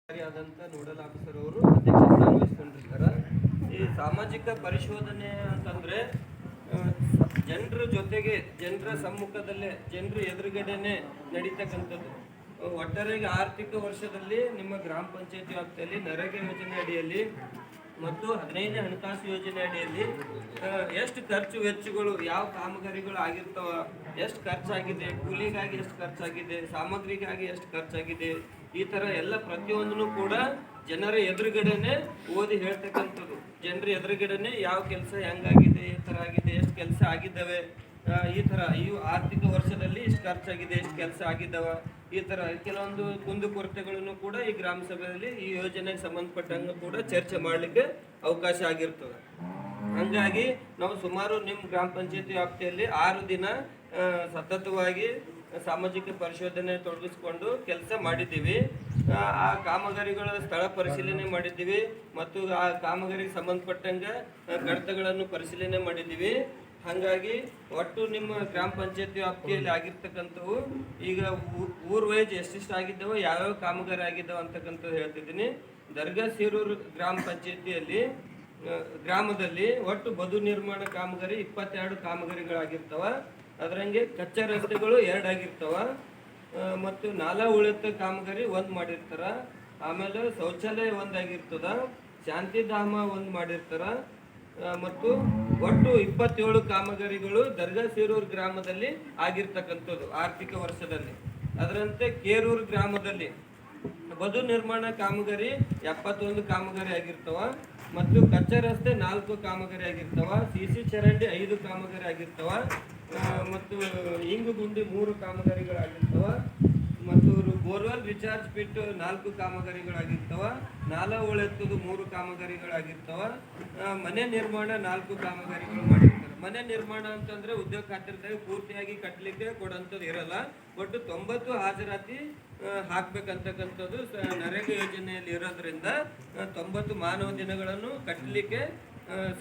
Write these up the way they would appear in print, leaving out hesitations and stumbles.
ಆದಂತ nodal officer ಅವರು ಅಧ್ಯಕ್ಷ ಸ್ಥಾನ ವಹಿಸ್ಕೊಂಡಿರ್ತಾರೆ. ಈ ಸಾಮಾಜಿಕ ಪರಿಶೋಧನೆ ಅಂತಂದ್ರೆ ಜನರ ಜೊತೆಗೆ, ಜನರ ಸಮ್ಮುಖದಲ್ಲೇ, ಜನರ ಎದುರುಗಡೆನೆ ನಡೀತಕ್ಕಂಥದ್ದು. ಒಟ್ಟಾರೆಯಾಗಿ ಆರ್ಥಿಕ ವರ್ಷದಲ್ಲಿ ನಿಮ್ಮ ಗ್ರಾಮ ಪಂಚಾಯತಿ ವ್ಯಾಪ್ತಿಯಲ್ಲಿ ನರೇಗಾ ಯೋಜನೆ ಅಡಿಯಲ್ಲಿ ಮತ್ತು 15ನೇ ಹಣಕಾಸು ಯೋಜನೆ ಅಡಿಯಲ್ಲಿ ಎಷ್ಟು ಖರ್ಚು ವೆಚ್ಚಗಳು, ಯಾವ ಕಾಮಗಾರಿಗಳು ಆಗಿರ್ತಾವ, ಎಷ್ಟು ಖರ್ಚಾಗಿದೆ, ಕೂಲಿಗಾಗಿ ಎಷ್ಟು ಖರ್ಚಾಗಿದೆ, ಸಾಮಗ್ರಿಗಾಗಿ ಎಷ್ಟು ಖರ್ಚಾಗಿದೆ, ಈ ತರ ಎಲ್ಲ ಪ್ರತಿಯೊಂದನ್ನು ಕೂಡ ಜನರ ಎದುರುಗಡೆನೆ ಓದಿ ಹೇಳ್ತಕ್ಕಂಥದ್ದು. ಜನರ ಎದುರುಗಡೆನೆ ಯಾವ ಕೆಲಸ ಹೆಂಗಾಗಿದೆ, ಈ ತರ ಆಗಿದೆ, ಎಷ್ಟು ಕೆಲಸ ಆಗಿದ್ದಾವೆ, ಈ ತರ ಈ ಆರ್ಥಿಕ ವರ್ಷದಲ್ಲಿ ಎಷ್ಟು ಖರ್ಚಾಗಿದೆ, ಎಷ್ಟು ಕೆಲಸ ಆಗಿದ್ದಾವ, ಈ ತರ ಕೆಲವೊಂದು ಕುಂದುಕೊರತೆಗಳನ್ನು ಕೂಡ ಈ ಗ್ರಾಮ ಸಭೆಯಲ್ಲಿ ಈ ಯೋಜನೆಗೆ ಸಂಬಂಧಪಟ್ಟಂಗೆ ಕೂಡ ಚರ್ಚೆ ಮಾಡಲಿಕ್ಕೆ ಅವಕಾಶ ಆಗಿರ್ತದೆ. ಹಂಗಾಗಿ ನಾವು ಸುಮಾರು ನಿಮ್ಮ ಗ್ರಾಮ ಪಂಚಾಯತಿ ವ್ಯಾಪ್ತಿಯಲ್ಲಿ 6 ದಿನ ಸತತವಾಗಿ ಸಾಮಾಜಿಕ ಪರಿಶೋಧನೆ ತೊಡಗಿಸ್ಕೊಂಡು ಕೆಲಸ ಮಾಡಿದ್ದೀವಿ. ಆ ಕಾಮಗಾರಿಗಳ ಸ್ಥಳ ಪರಿಶೀಲನೆ ಮಾಡಿದ್ದೀವಿ ಮತ್ತು ಆ ಕಾಮಗಾರಿಗೆ ಸಂಬಂಧಪಟ್ಟಂಗೆ ಕಡತಗಳನ್ನು ಪರಿಶೀಲನೆ ಮಾಡಿದ್ದೀವಿ. ಹಾಗಾಗಿ ಒಟ್ಟು ನಿಮ್ಮ ಗ್ರಾಮ ಪಂಚಾಯತಿ ವ್ಯಾಪ್ತಿಯಲ್ಲಿ ಆಗಿರ್ತಕ್ಕಂಥವು ಈಗ ಊರ್ ವೈಸ್ ಎಷ್ಟೆಷ್ಟು ಆಗಿದ್ದಾವೆ, ಯಾವ್ಯಾವ ಕಾಮಗಾರಿ ಆಗಿದ್ದಾವೆ ಅಂತಕ್ಕಂಥದ್ದು ಹೇಳ್ತಿದ್ದೀನಿ. ದರ್ಗಾ ಸೀರೂರು ಗ್ರಾಮ ಪಂಚಾಯತಿಯಲ್ಲಿ ಗ್ರಾಮದಲ್ಲಿ ಒಟ್ಟು ಬದು ನಿರ್ಮಾಣ ಕಾಮಗಾರಿ 22 ಕಾಮಗಾರಿಗಳಾಗಿರ್ತಾವ. ಅದರಂಗೆ ಕಚ್ಚಾ ರಸ್ತೆಗಳು 2 ಆಗಿರ್ತಾವ ಮತ್ತು ನಾಲಾ ಉಳಿತ ಕಾಮಗಾರಿ 1 ಮಾಡಿರ್ತಾರ. ಆಮೇಲೆ ಶೌಚಾಲಯ 1 ಆಗಿರ್ತದ, ಶಾಂತಿಧಾಮ 1 ಮಾಡಿರ್ತಾರ ಮತ್ತು ಒಟ್ಟು 27 ಕಾಮಗಾರಿಗಳು ದರ್ಗಾ ಸೀರೂರು ಗ್ರಾಮದಲ್ಲಿ ಆಗಿರ್ತಕ್ಕಂಥದ್ದು ಆರ್ಥಿಕ ವರ್ಷದಲ್ಲಿ. ಅದರಂತೆ ಕೇರೂರು ಗ್ರಾಮದಲ್ಲಿ ಬದು ನಿರ್ಮಾಣ ಕಾಮಗಾರಿ 71 ಕಾಮಗಾರಿ ಆಗಿರ್ತಾವ ಮತ್ತು ಕಚ್ಚಾ ರಸ್ತೆ 4 ಕಾಮಗಾರಿ ಆಗಿರ್ತಾವ, ಸಿಸಿ ಚರಂಡಿ 5 ಕಾಮಗಾರಿ ಆಗಿರ್ತಾವ ಮತ್ತು ಇಂಗು ಗುಂಡಿ 3 ಕಾಮಗಾರಿಗಳಾಗಿರ್ತಾವ ಮತ್ತು ಬೋರ್ವೆಲ್ ರಿಚಾರ್ಜ್ ಪಿಟ್ 4 ಕಾಮಗಾರಿಗಳಾಗಿರ್ತಾವ, ನಾಲಾ ಉಳೆತ್ತದು 3 ಕಾಮಗಾರಿಗಳಾಗಿರ್ತಾವ, ಮನೆ ನಿರ್ಮಾಣ 4 ಕಾಮಗಾರಿಗಳು ಮಾಡಿರ್ತಾರೆ. ಮನೆ ನಿರ್ಮಾಣ ಅಂತಂದ್ರೆ ಉದ್ಯೋಗ ಖಾತ್ರಿದಾಗ ಪೂರ್ತಿಯಾಗಿ ಕಟ್ಟಲಿಕ್ಕೆ ಕೊಡೋಂಥದ್ದು ಇರಲ್ಲ, ಒಟ್ಟು 90 ಹಾಜರಾತಿ ಹಾಕ್ಬೇಕಂತಕ್ಕಂಥದ್ದು ನರೇಗಾ ಯೋಜನೆಯಲ್ಲಿ ಇರೋದ್ರಿಂದ 90 ಮಾನವ ದಿನಗಳನ್ನು ಕಟ್ಟಲಿಕ್ಕೆ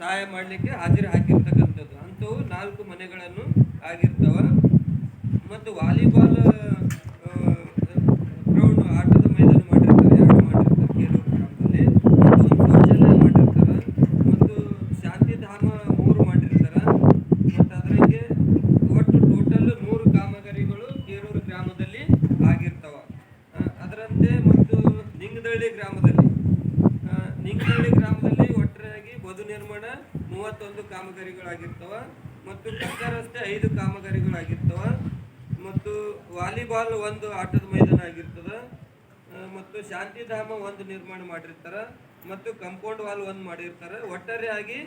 ಸಹಾಯ ಮಾಡಲಿಕ್ಕೆ ಹಾಜರಿ ಹಾಕಿರ್ತಕ್ಕಂಥದ್ದು. ಅಂಥವು 4 ಮನೆಗಳನ್ನು ಆಗಿರ್ತಾವ ಮತ್ತು ವಾಲಿಬಾಲ್ ಗ್ರೌಂಡ್ ಆಟದ ಮೈದಾನ ಮಾಡಿರ್ತಾರೆ, 2 ಮಾಡಿರ್ತಾರೆ ಕೇರೂರು ಗ್ರಾಮದಲ್ಲಿ ಮತ್ತು ಶೌಚಾಲಯ ಮಾಡಿರ್ತಾರೆ ಮತ್ತು ಶಾಂತಿಧಾಮ 3 ಮಾಡಿರ್ತಾರೆ ಮತ್ತು ಅದರಂಗೆ ಒಟ್ಟು ಟೋಟಲ್ 3 ಕಾಮಗಾರಿಗಳು ಕೇರೂರು ಗ್ರಾಮದಲ್ಲಿ ಆಗಿರ್ತಾವ. ಅದರಂತೆ ಮತ್ತು ನಿಂಗದಳ್ಳಿ ಗ್ರಾಮದಲ್ಲಿ ಒಟ್ಟಾರೆಯಾಗಿ ಬದು ನಿರ್ಮಾಣ 31 ಕಾಮಗಾರಿಗಳಾಗಿರ್ತಾವ ಮತ್ತು ಕಚ್ಚಾ ರಸ್ತೆ 5 ಕಾಮಗಾರಿಗಳಾಗಿರ್ತಾವ ಮತ್ತು ವಾಲಿಬಾಲ್ 1 ಆಟದ ಮೈದಾನ ಆಗಿರ್ತದ ಮತ್ತು ಶಾಂತಿಧಾಮ 1 ನಿರ್ಮಾಣ ಮಾಡಿರ್ತಾರ ಮತ್ತು ಕಾಂಪೌಂಡ್ ವಾಲ್ 1 ಮಾಡಿರ್ತಾರೆ. ಒಟ್ಟಾರೆಯಾಗಿ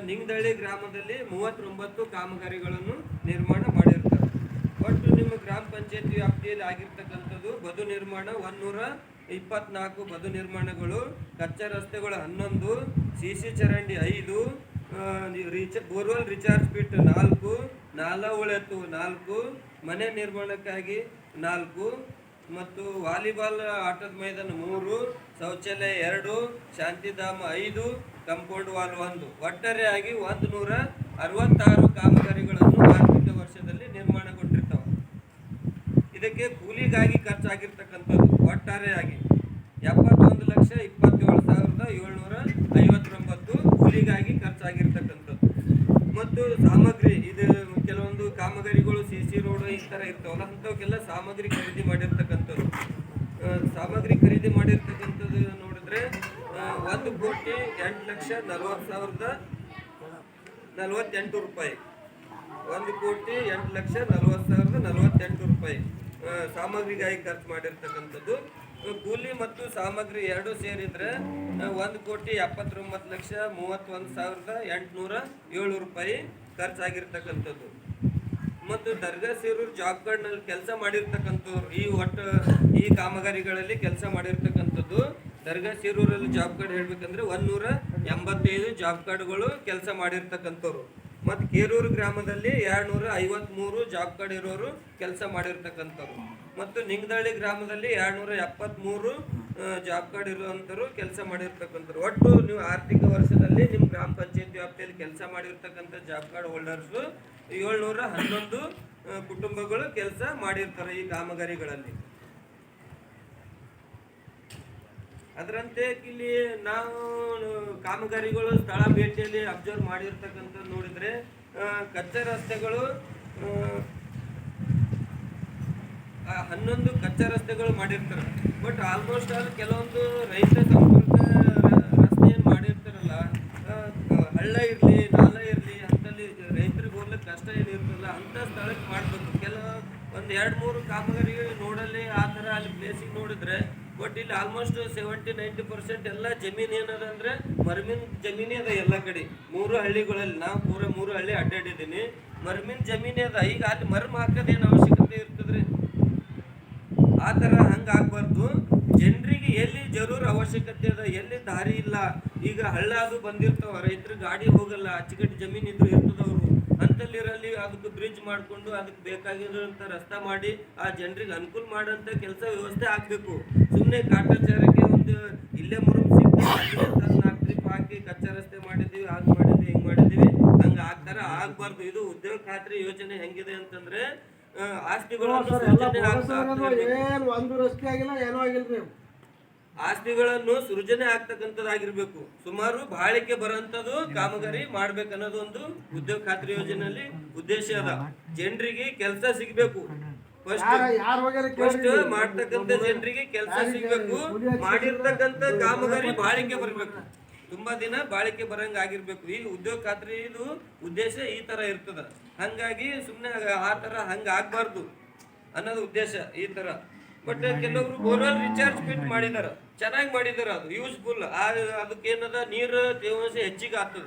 ನಿಂಗದಳ್ಳಿ ಗ್ರಾಮದಲ್ಲಿ 39 ಕಾಮಗಾರಿಗಳನ್ನು ನಿರ್ಮಾಣ ಮಾಡಿರ್ತಾರೆ. ಒಟ್ಟು ನಿಮ್ಮ ಗ್ರಾಮ ಪಂಚಾಯತಿ ವ್ಯಾಪ್ತಿಯಲ್ಲಿ ಆಗಿರ್ತಕ್ಕಂಥದ್ದು ಬದು ನಿರ್ಮಾಣ 124 ಬದು ನಿರ್ಮಾಣಗಳು, ಕಚ್ಚಾ ರಸ್ತೆಗಳು 11, ಸಿಸಿ ಚರಂಡಿ 5, ಬೋರ್ವೆಲ್ ರಿಚಾರ್ಜ್ ಪಿಟ್ 4, ನಾಲಾ ಉಳೆತ್ತು 4, ಮನೆ ನಿರ್ಮಾಣಕ್ಕಾಗಿ 4 ಮತ್ತು ವಾಲಿಬಾಲ್ ಆಟದ ಮೈದಾನ 3, ಶೌಚಾಲಯ 2, ಶಾಂತಿಧಾಮ 5, ಕಾಂಪೌಂಡ್ ವಾಲ್ 1. ಒಟ್ಟಾರೆಯಾಗಿ 166 ಕಾಮಗಾರಿಗಳನ್ನು ಆರ್ಥಿಕ ವರ್ಷದಲ್ಲಿ ನಿರ್ಮಾಣಗೊಂಡಿರ್ತಾವ. ಇದಕ್ಕೆ ಕೂಲಿಗಾಗಿ ಖರ್ಚಾಗಿರ್ತಕ್ಕಂಥದ್ದು ಒಟ್ಟಾರೆಯಾಗಿ 71,27,759 ಕೂಲಿಗಾಗಿ ಖರ್ಚಾಗಿರ್ತಕ್ಕಂಥದ್ದು ಮತ್ತು ಸಾಮಗ್ರಿ, ಇದು ಕೆಲವೊಂದು ಕಾಮಗಾರಿಗಳು ಸಿಸಿ ರೋಡ್ ಈ ಥರ ಇರ್ತಾವಲ್ಲ, ಅಂಥವಕ್ಕೆಲ್ಲ ಸಾಮಗ್ರಿ ಖರೀದಿ ಮಾಡಿರ್ತಕ್ಕಂಥದ್ದು. ಸಾಮಗ್ರಿ ಖರೀದಿ ಮಾಡಿರ್ತಕ್ಕಂಥದ್ದು ನೋಡಿದ್ರೆ 1,08,40,048 ರೂಪಾಯಿ, 1,08,40,048 ರೂಪಾಯಿ ಸಾಮಗ್ರಿಗಾಗಿ ಖರ್ಚು ಮಾಡಿರ್ತಕ್ಕಂಥದ್ದು. ಕೂಲಿ ಮತ್ತು ಸಾಮಗ್ರಿ 2 ಸೇರಿದ್ರೆ 1,79,31,807 ರೂಪಾಯಿ ಖರ್ಚಾಗಿರ್ತಕ್ಕಂಥದ್ದು. ಮತ್ತು ದರ್ಗಾ ಸೀರೂರು ಜಾಬ್ ಕಾರ್ಡ್ನಲ್ಲಿ ಕೆಲಸ ಮಾಡಿರ್ತಕ್ಕಂಥವ್ರು ಈ ಕಾಮಗಾರಿಗಳಲ್ಲಿ ಕೆಲಸ ಮಾಡಿರ್ತಕ್ಕಂಥದ್ದು ದರ್ಗಾ ಸೀರೂರಲ್ಲಿ ಜಾಬ್ ಕಾರ್ಡ್ ಹೇಳ್ಬೇಕಂದ್ರೆ 185 ಜಾಬ್ ಕಾರ್ಡ್ಗಳು ಕೆಲಸ ಮಾಡಿರ್ತಕ್ಕಂಥವ್ರು ಮತ್ತು ಕೇರೂರು ಗ್ರಾಮದಲ್ಲಿ 253 ಜಾಬ್ ಕಾರ್ಡ್ ಇರೋರು ಕೆಲಸ ಮಾಡಿರ್ತಕ್ಕಂಥವ್ರು ಮತ್ತು ನಿಂಗದಳ್ಳಿ ಗ್ರಾಮದಲ್ಲಿ 273 ಜಾಬ್ ಕಾರ್ಡ್ ಇರುವಂಥವ್ರು ಕೆಲಸ ಮಾಡಿರ್ತಕ್ಕಂಥವ್ರು. ಒಟ್ಟು ನೀವು ಆರ್ಥಿಕ ವರ್ಷದಲ್ಲಿ ನಿಮ್ಮ ಗ್ರಾಮ ಪಂಚಾಯತಿ ವ್ಯಾಪ್ತಿಯಲ್ಲಿ ಕೆಲಸ ಮಾಡಿರ್ತಕ್ಕಂಥ ಜಾಬ್ ಕಾರ್ಡ್ ಹೋಲ್ಡರ್ಸು 711 ಕುಟುಂಬಗಳು ಕೆಲಸ ಮಾಡಿರ್ತಾರೆ ಈ ಕಾಮಗಾರಿಗಳಲ್ಲಿ. ಅದರಂತೆ ಇಲ್ಲಿ ನಾವು ಕಾಮಗಾರಿಗಳು ಸ್ಥಳ ಭೇಟಿಯಲ್ಲಿ ಅಬ್ಸರ್ವ್ ಮಾಡಿರ್ತಕ್ಕಂಥ ನೋಡಿದ್ರೆ ಕಚ್ಚಾ ರಸ್ತೆಗಳು 11 ಕಚ್ಚಾ ರಸ್ತೆಗಳು ಮಾಡಿರ್ತಾರೆ. ಬಟ್ ಆಲ್ಮೋಸ್ಟ್ ಆಲ್ ಕೆಲವೊಂದು ರೈತ ಸಂಪರ್ಕ ರಸ್ತೆ ಏನು ಮಾಡಿರ್ತಾರಲ್ಲ, ಹಳ್ಳ ಇರಲಿ ನಾಲ ಇರಲಿ ಅಂತಲ್ಲಿ ರೈತರಿಗೆ ಹೋಗ್ಲಿಕ್ಕೆ ಕಷ್ಟ ಏನಿರ್ತಲ್ಲ ಅಂತ ಸ್ಥಳಕ್ಕೆ ಮಾಡಬೇಕು. ಒಂದು 2-3 ಕಾಮಗಾರಿ ನೋಡಲ್ಲಿ ಆ ಥರ ಅಲ್ಲಿ ಪ್ಲೇಸಿಗೆ ನೋಡಿದ್ರೆ, ಬಟ್ ಇಲ್ಲಿ ಆಲ್ಮೋಸ್ಟ್ 70-90% ಎಲ್ಲ ಜಮೀನು ಏನದ ಅಂದ್ರೆ ಮರಮಿನ ಜಮೀನೇ ಅದ ಎಲ್ಲ ಕಡೆ. 3 ಹಳ್ಳಿಗಳಲ್ಲಿ ನಾವು ಪೂರ 3 ಹಳ್ಳಿ ಅಡ್ಡಾಡಿದ್ದೀನಿ, ಮರಮಿನ ಜಮೀನೇ ಅದ. ಈಗ ಅಲ್ಲಿ ಮರಮ್ ಹಾಕೋದೇನು ಅವಶ್ಯಕತೆ ಇರ್ತದ್ರಿ? ಆ ಥರ ಹಂಗೆ ಆಗ್ಬಾರ್ದು. ಜನರಿಗೆ ಎಲ್ಲಿ ಜರೂರ್ ಅವಶ್ಯಕತೆ ಅದ, ಎಲ್ಲಿ ದಾರಿ ಇಲ್ಲ, ಈಗ ಹಳ್ಳ ಅದು ಬಂದಿರ್ತಾವ, ರೈತರು ಗಾಡಿ ಹೋಗಲ್ಲ, ಅಚ್ಚುಕಟ್ಟು ಜಮೀನು ಇದ್ರು ಇರ್ತದವ್ರು ಅಂತಲ್ಲಿರಲ್ಲಿ ಅದಕ್ಕೆ ಬ್ರಿಡ್ಜ್ ಮಾಡಿಕೊಂಡು ಅದಕ್ಕೆ ಬೇಕಾಗಿರೋಂಥ ರಸ್ತೆ ಮಾಡಿ ಆ ಜನರಿಗೆ ಅನುಕೂಲ ಮಾಡೋಂಥ ಕೆಲಸ ವ್ಯವಸ್ಥೆ ಆಗಬೇಕು. ಸುಮ್ಮನೆ ಕಾಟಾಚಾರಕ್ಕೆ ಒಂದು ಇಲ್ಲೇ ಮುರುಮ್ ಸಿಗ್ತದೆ 4 ಟ್ರಿಪ್ ಹಾಕಿ ಕಚ್ಚಾ ರಸ್ತೆ ಮಾಡಿದ್ದೀವಿ, ಹಾಗೆ ಮಾಡಿದ್ವಿ, ಹಿಂಗೆ ಮಾಡಿದ್ದೀವಿ, ಹಂಗೆ ಆಗ್ತಾರ ಆಗಬಾರ್ದು. ಇದು ಉದ್ಯೋಗ ಖಾತ್ರಿ ಯೋಜನೆ ಹೆಂಗಿದೆ ಅಂತಂದ್ರೆ ಆಸ್ತಿಗಳನ್ನು ಸೃಜನೆ ಆಗ್ತಕ್ಕಂಥದ್ದಾಗಿರ್ಬೇಕು. ಸುಮಾರು ಬಾಳಿಕೆ ಬರೋಂಥದ್ದು ಕಾಮಗಾರಿ ಮಾಡ್ಬೇಕನ್ನೋದು ಒಂದು ಉದ್ಯೋಗ ಖಾತ್ರಿ ಯೋಜನೆಯಲ್ಲಿ ಉದ್ದೇಶ ಅದ. ಜನರಿಗೆ ಕೆಲಸ ಸಿಗ್ಬೇಕು. ಫಸ್ಟ್ ಮಾಡ್ತಕ್ಕಂಥ ಜನರಿಗೆ ಕೆಲಸ ಸಿಗ್ಬೇಕು, ಮಾಡಿರ್ತಕ್ಕಂಥ ಕಾಮಗಾರಿ ಬಾಳಿಕೆ ಬರ್ಬೇಕು, ತುಂಬಾ ದಿನ ಬಾಳಿಕೆ ಬರಂಗ ಆಗಿರ್ಬೇಕು. ಈ ಉದ್ಯೋಗ ಖಾತ್ರಿ ಇದು ಉದ್ದೇಶ ಈ ತರ ಇರ್ತದ. ಹಂಗಾಗಿ ಸುಮ್ಮನೆ ಆ ತರ ಹಂಗ ಆಗ್ಬಾರ್ದು ಅನ್ನೋದು ಉದ್ದೇಶ ಈ ತರ. ಬಟ್ ಕೆಲವರು ಬೋರ್ವೆಲ್ ರಿಚಾರ್ಜ್ ಫಿಟ್ ಮಾಡಿದಾರ, ಚೆನ್ನಾಗಿ ಮಾಡಿದಾರ, ಅದು ಯೂಸ್ಫುಲ್. ಅದಕ್ಕೇನದ ನೀರು ತೇವಾಂಶ ಹೆಚ್ಚಿಗೆ ಆಗ್ತದ.